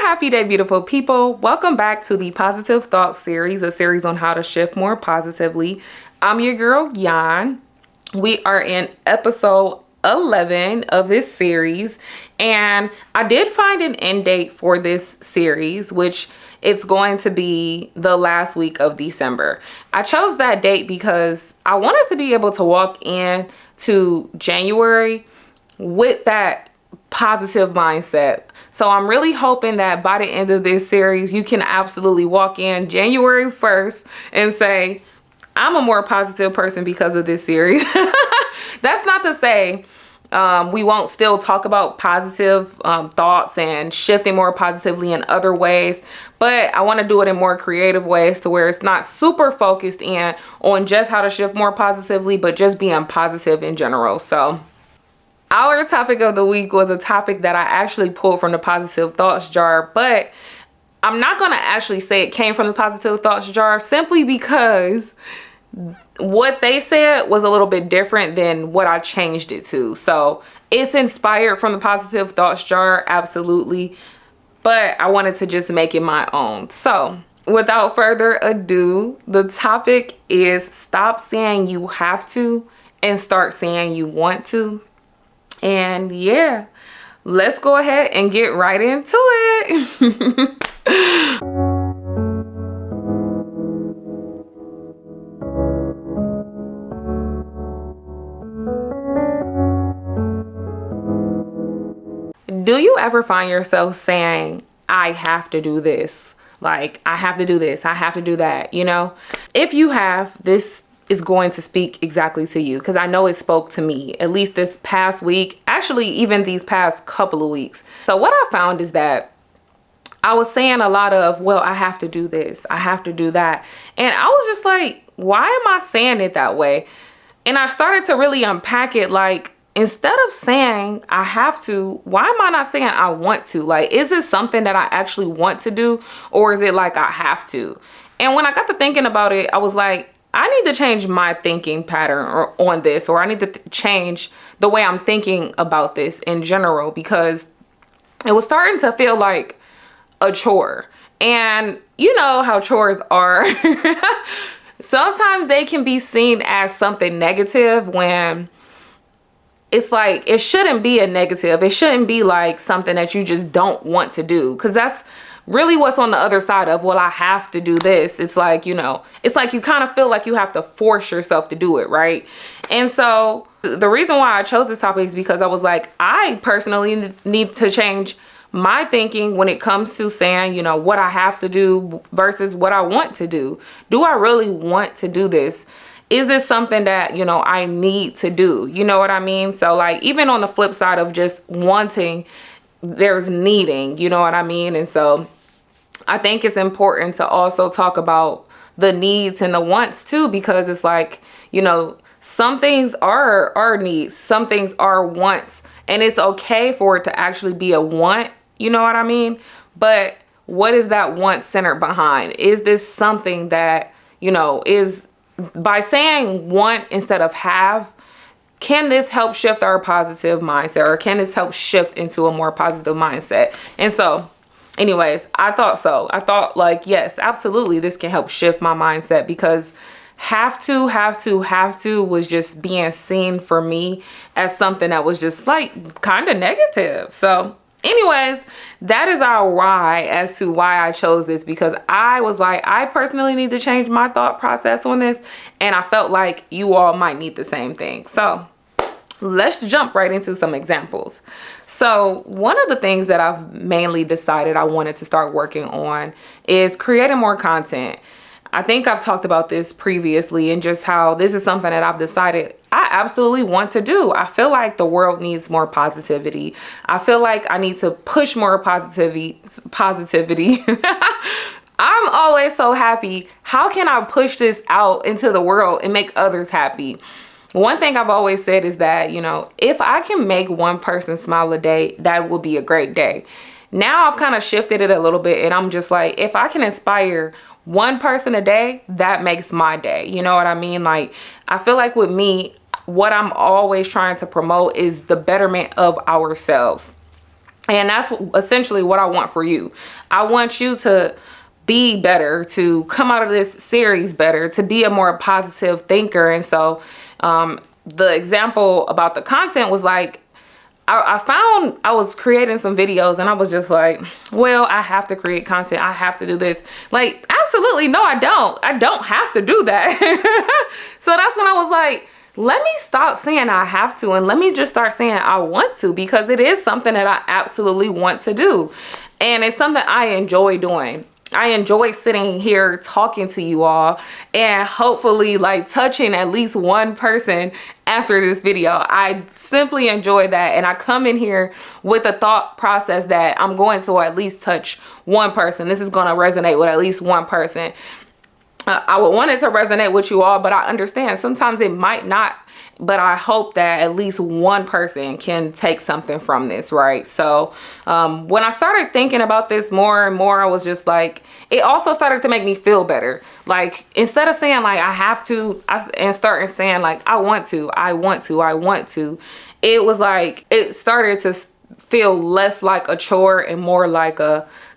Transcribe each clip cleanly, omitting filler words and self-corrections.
Happy day, beautiful people. Welcome back to the Positive Thoughts series, a series on how to shift more positively. I'm your girl, Yan. We are in episode 11 of this series, and I did find an end date for this series, which it's going to be the last week of December. I chose that date because I want us to be able to walk in to January with that positive mindset. So I'm really hoping that by the end of this series, you can absolutely walk in January 1st and say, I'm a more positive person because of this series. That's not to say we won't still talk about positive thoughts and shifting more positively in other ways, but I want to do it in more creative ways to where it's not super focused in on just how to shift more positively, but just being positive in general. So our topic of the week was a topic that I actually pulled from the Positive Thoughts jar, but I'm not going to actually say it came from the Positive Thoughts jar simply because what they said was a little bit different than what I changed it to. So it's inspired from the Positive Thoughts jar, absolutely, but I wanted to just make it my own. So without further ado, the topic is stop saying you have to and start saying you want to. And yeah, let's go ahead and get right into it. Do you ever find yourself saying, I have to do this? Like, I have to do this, I have to do that, you know? If you have, this is going to speak exactly to you, because I know it spoke to me, at least this past week, actually even these past couple of weeks. So what I found is that I was saying a lot of, well, I have to do this, I have to do that. And I was just like, why am I saying it that way? And I started to really unpack it, like, instead of saying I have to, why am I not saying I want to? Like, is this something that I actually want to do, or is it like I have to? And when I got to thinking about it, I was like, I need to change my thinking pattern on this, or I need to change the way I'm thinking about this in general, because it was starting to feel like a chore. And you know how chores are. Sometimes they can be seen as something negative when it's like, it shouldn't be a negative. It shouldn't be like something that you just don't want to do, because that's really what's on the other side of, well, I have to do this. It's like, you know, it's like you kind of feel like you have to force yourself to do it, right? And so the reason why I chose this topic is because I was like, I personally need to change my thinking when it comes to saying, you know, what I have to do versus what I want to do. Do I really want to do this? Is this something that, you know, I need to do? You know what I mean? So like, even on the flip side of just wanting, there's needing, you know what I mean? And so I think it's important to also talk about the needs and the wants too, because it's like, you know, some things are needs, some things are wants, and it's okay for it to actually be a want, you know what I mean? But what is that want centered behind? Is this something that, you know, is, by saying want instead of have, can this help shift our positive mindset, or can this help shift into a more positive mindset? And so anyways, I thought so. I thought like, yes, absolutely, this can help shift my mindset, because have to was just being seen for me as something that was just like kind of negative. So anyways, that is our why as to why I chose this, because I was like, I personally need to change my thought process on this, and I felt like you all might need the same thing. So let's jump right into some examples. So one of the things that I've mainly decided I wanted to start working on is creating more content. I think I've talked about this previously, and just how this is something that I've decided I absolutely want to do. I feel like the world needs more positivity. I feel like I need to push more positivity. I'm always so happy. How can I push this out into the world and make others happy? One thing I've always said is that, you know, if I can make one person smile a day, that will be a great day. Now I've kind of shifted it a little bit, and I'm just like, if I can inspire one person a day, that makes my day. You know what I mean? Like, I feel like with me, what I'm always trying to promote is the betterment of ourselves. And that's essentially what I want for you. I want you to be better, to come out of this series better, to be a more positive thinker. And so the example about the content was like, I found I was creating some videos and I was just like, well, I have to create content. I have to do this. Like, absolutely no, I don't. I don't have to do that. So that's when I was like, let me stop saying I have to and let me just start saying I want to, because it is something that I absolutely want to do. And it's something I enjoy doing. I enjoy sitting here talking to you all and hopefully like touching at least one person after this video. I simply enjoy that. And I come in here with a thought process that I'm going to at least touch one person. This is going to resonate with at least one person. I would want it to resonate with you all, but I understand sometimes it might not. But I hope that at least one person can take something from this, right? So when I started thinking about this more and more, I was just like, it also started to make me feel better. Like, instead of saying like I have to, and starting saying like I want to, I want to, I want to, it was like, it started to feel less like a chore and more like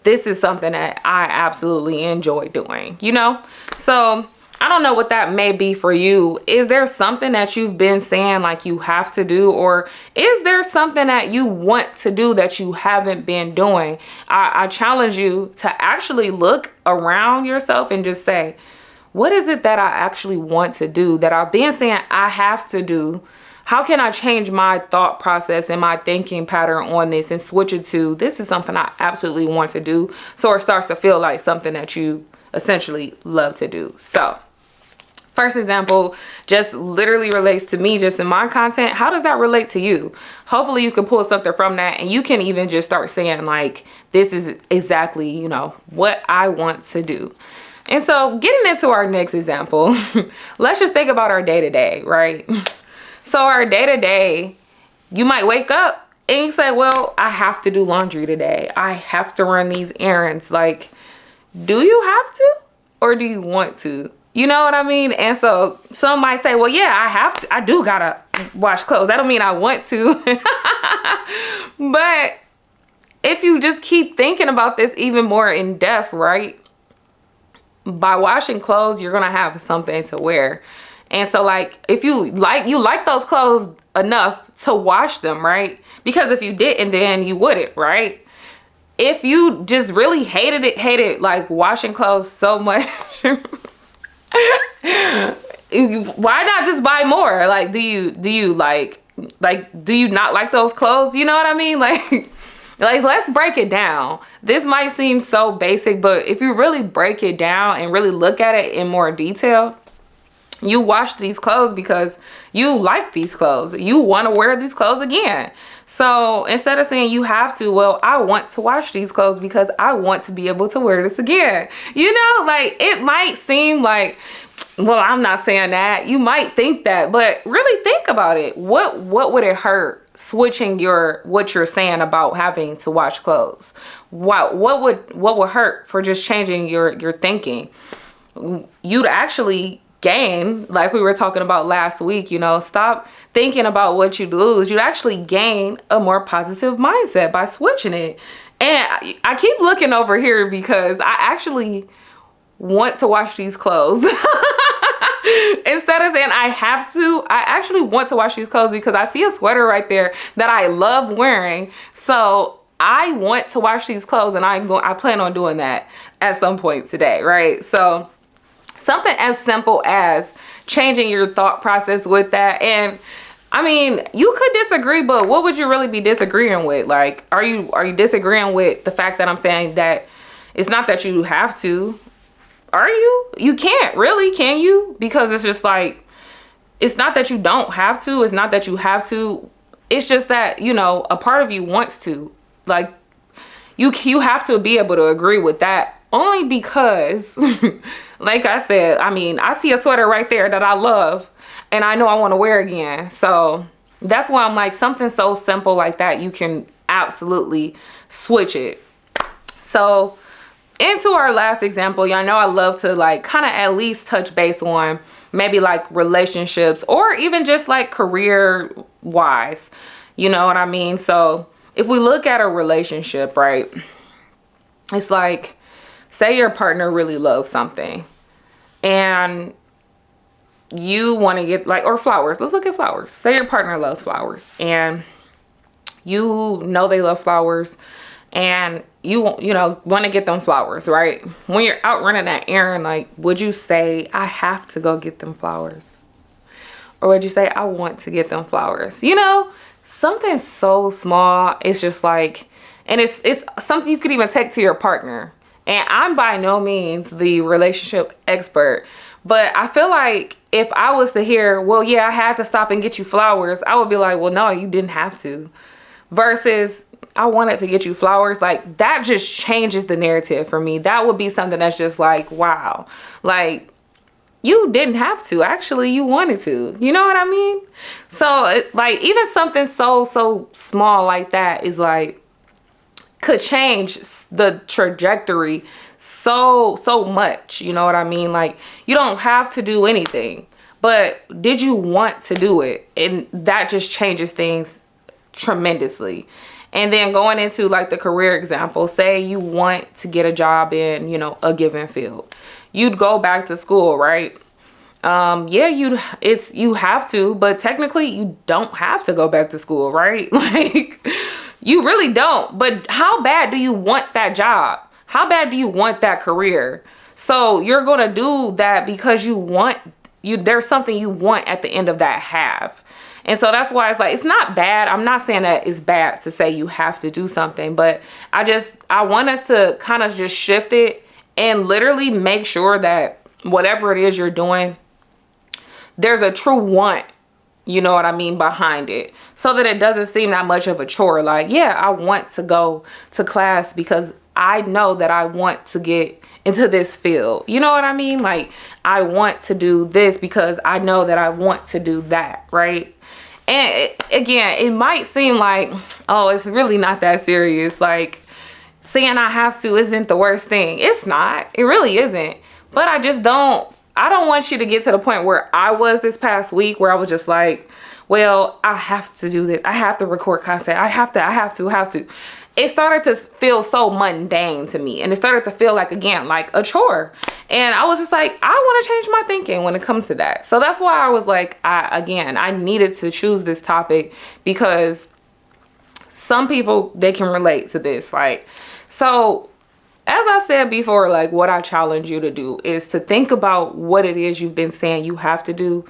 this is something that I absolutely enjoy doing, you know? So I don't know what that may be for you. Is there something that you've been saying like you have to do, or is there something that you want to do that you haven't been doing? I challenge you to actually look around yourself and just say, what is it that I actually want to do that I've been saying I have to do? How can I change my thought process and my thinking pattern on this and switch it to, this is something I absolutely want to do, so it starts to feel like something that you essentially love to do. So first example just literally relates to me just in my content. How does that relate to you? Hopefully you can pull something from that, and you can even just start saying like, this is exactly, you know, what I want to do. And so getting into our next example, let's just think about our day-to-day, right? So our day-to-day, you might wake up and you say, well, I have to do laundry today. I have to run these errands. Like, do you have to, or do you want to? You know what I mean? And so some might say, well, yeah, I have to. I do gotta wash clothes. That don't mean I want to. But if you just keep thinking about this even more in depth, right? By washing clothes, you're gonna have something to wear. And so like, if you like those clothes enough to wash them, right? Because if you didn't, then you wouldn't, right? If you just really hated like washing clothes so much, why not just buy more? Like, do you do you not like those clothes? You know what I mean? Like let's break it down. This might seem so basic, but if you really break it down and really look at it in more detail, you wash these clothes because you like these clothes. You want to wear these clothes again. So instead of saying you have to, well, I want to wash these clothes because I want to be able to wear this again. You know, like, it might seem like, well, I'm not saying that. You might think that, but really think about it. What would it hurt switching what you're saying about having to wash clothes? What would hurt for just changing your thinking? You'd actually gain, like we were talking about last week, you know, stop thinking about what you lose. You'd actually gain a more positive mindset by switching it. And I keep looking over here because I actually want to wash these clothes. Instead of saying I have to, I actually want to wash these clothes because I see a sweater right there that I love wearing. So I want to wash these clothes, and I plan on doing that at some point today, right? So something as simple as changing your thought process with that. And I mean, you could disagree, but what would you really be disagreeing with? Like, are you disagreeing with the fact that I'm saying that it's not that you have to? Are you? You can't really, can you? Because it's just like, it's not that you don't have to. It's not that you have to. It's just that, you know, a part of you wants to. Like, you have to be able to agree with that. Only because, like I said, I mean, I see a sweater right there that I love and I know I want to wear again. So that's why I'm like, something so simple like that, you can absolutely switch it. So into our last example, y'all know I love to like kind of at least touch base on maybe like relationships or even just like career wise. You know what I mean? So if we look at a relationship, right, it's like, say your partner really loves something and you want to get like, or flowers. Let's look at flowers. Say your partner loves flowers and you know they love flowers and you know, want to get them flowers, right? When you're out running that errand, like, would you say, I have to go get them flowers? Or would you say, I want to get them flowers? You know, something so small. It's just like, and it's something you could even take to your partner. And I'm by no means the relationship expert, but I feel like if I was to hear, well, yeah, I had to stop and get you flowers, I would be like, well, no, you didn't have to. Versus, I wanted to get you flowers. Like, that just changes the narrative for me. That would be something that's just like, wow, like, you didn't have to. Actually, you wanted to. You know what I mean? So, like, even something so small like that is like, could change the trajectory so much. You know what I mean? Like, you don't have to do anything, but did you want to do it? And that just changes things tremendously. And then going into like the career example, say you want to get a job in, you know, a given field. You'd go back to school, right? Yeah, you have to, but technically you don't have to go back to school, right? Like, you really don't. But how bad do you want that job? How bad do you want that career? So you're going to do that because there's something you want at the end of that half. And so that's why it's like, it's not bad. I'm not saying that it's bad to say you have to do something, but I want us to kind of just shift it and literally make sure that whatever it is you're doing, there's a true want, you know what I mean, behind it, so that it doesn't seem that much of a chore. Like, yeah, I want to go to class because I know that I want to get into this field. You know what I mean? Like, I want to do this because I know that I want to do that, right? And again, it might seem like, oh, it's really not that serious. Like, saying I have to isn't the worst thing. It's not. It really isn't. But I don't want you to get to the point where I was this past week, where I was just like, well, I have to do this. I have to record content. I have to. It started to feel so mundane to me. And it started to feel like, again, like a chore. And I was just like, I want to change my thinking when it comes to that. So that's why I was like, I needed to choose this topic, because some people, they can relate to this. Like, so as I said before, like, what I challenge you to do is to think about what it is you've been saying you have to do,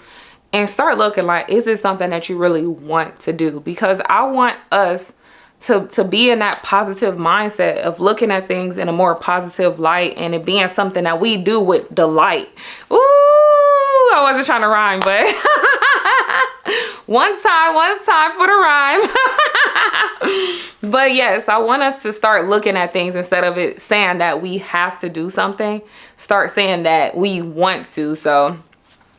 and start looking like, is this something that you really want to do? Because I want us to be in that positive mindset of looking at things in a more positive light, and it being something that we do with delight. Ooh, I wasn't trying to rhyme, but one time for the rhyme. But yes, I want us to start looking at things, instead of it saying that we have to do something, start saying that we want to. So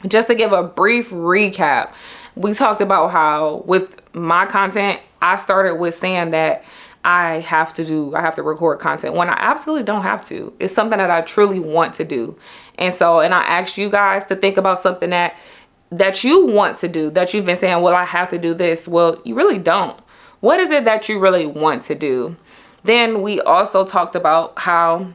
just to give a brief recap, we talked about how with my content, I started with saying that I have to record content when I absolutely don't have to. It's something that I truly want to do. And I asked you guys to think about something that you want to do, that you've been saying, well, I have to do this. Well, you really don't. What is it that you really want to do? Then we also talked about how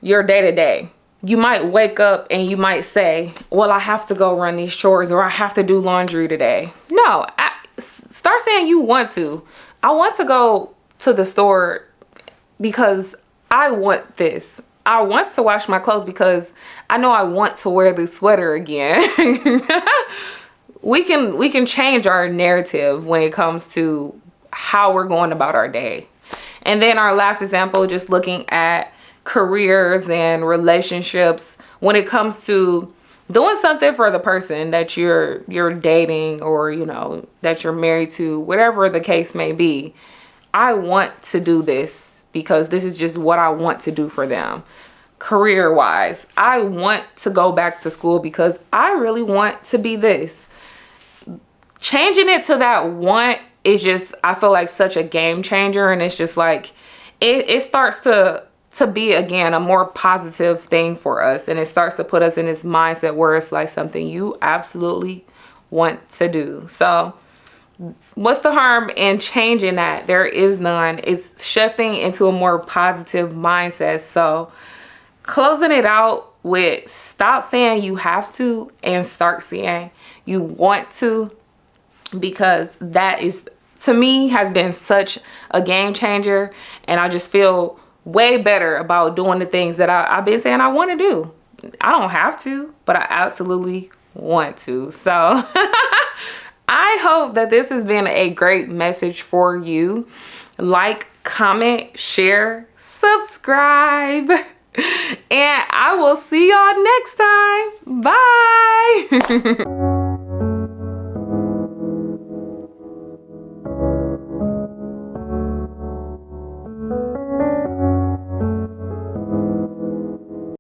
your day-to-day, you might wake up and you might say, well, I have to go run these chores, or I have to do laundry today. No, start saying you want to. I want to go to the store because I want this. I want to wash my clothes because I know I want to wear this sweater again. We can change our narrative when it comes to how we're going about our day. And then our last example, just looking at careers and relationships, when it comes to doing something for the person that you're dating, or, you know, that you're married to, whatever the case may be. I want to do this because this is just what I want to do for them. Career wise, I want to go back to school because I really want to be this. Changing it to that want is just, I feel like, such a game changer. And it's just like, it starts to be, again, a more positive thing for us. And it starts to put us in this mindset where it's like something you absolutely want to do. So what's the harm in changing that? There is none. It's shifting into a more positive mindset. So closing it out with stop saying you have to and start saying you want to, because that is, to me, has been such a game changer. And I just feel way better about doing the things that I've been saying I want to do. I don't have to, but I absolutely want to. So I hope that this has been a great message for you. Like, comment, share, subscribe, and I will see y'all next time. Bye.